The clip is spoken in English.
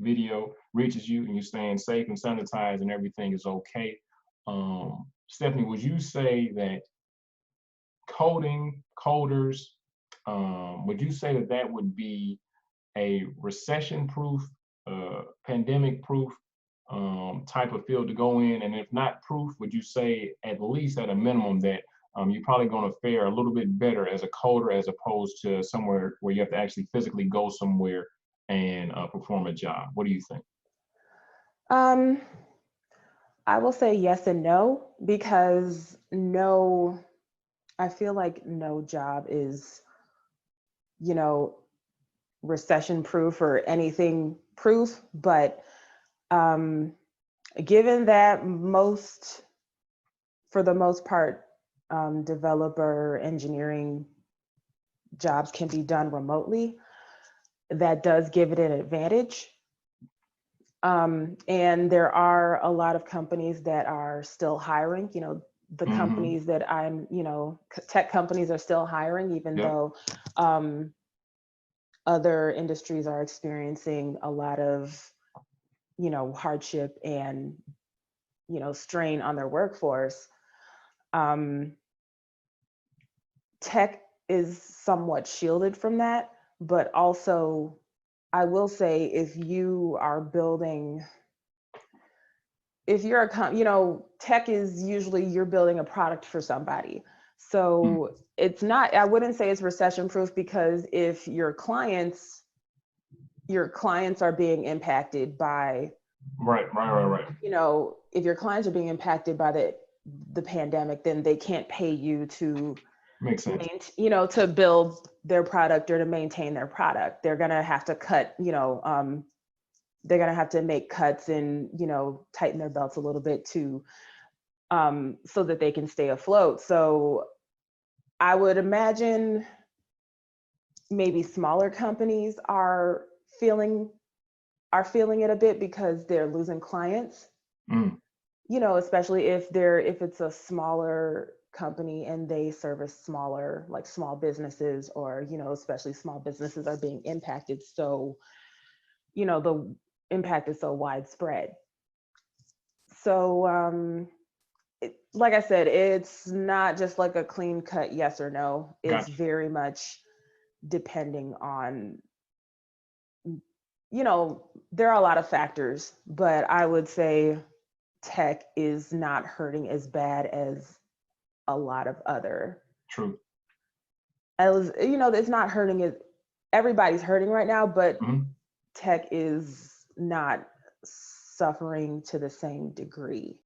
video reaches you and you're staying safe and sanitized and everything is okay. Stephanie, would you say that coders, would you say that that would be a recession-proof, pandemic-proof type of field to go in? And if not proof, would you say at least at a minimum that you're probably going to fare a little bit better as a coder as opposed to somewhere where you have to actually physically go somewhere and perform a job? What do you think? I will say yes and no, because I feel like no job is, recession proof or anything proof, but given that for the most part, developer engineering jobs can be done remotely, that does give it an advantage. And there are a lot of companies that are still hiring, the companies that tech companies are still hiring, even though other industries are experiencing a lot of, hardship and, strain on their workforce. Tech is somewhat shielded from that, but also I will say if you are building, if you're tech is usually you're building a product for somebody. So it's not, I wouldn't say it's recession proof, because if your clients are being impacted by, Right. if your clients are being impacted by the pandemic, then they can't pay you to Makes sense. to build their product or to maintain their product. They're gonna have to cut, they're gonna have to make cuts and tighten their belts a little bit to so that they can stay afloat. So I would imagine maybe smaller companies are feeling it a bit because they're losing clients. Especially if it's a smaller company and they service smaller, like small businesses, or especially small businesses are being impacted. So the impact is so widespread. So like I said, it's not just like a clean cut yes or no. It's Gotcha. very much depending on, there are a lot of factors, but I would say tech is not hurting as bad as a lot of other. True. It's not hurting as everybody's hurting right now, but tech is not suffering to the same degree.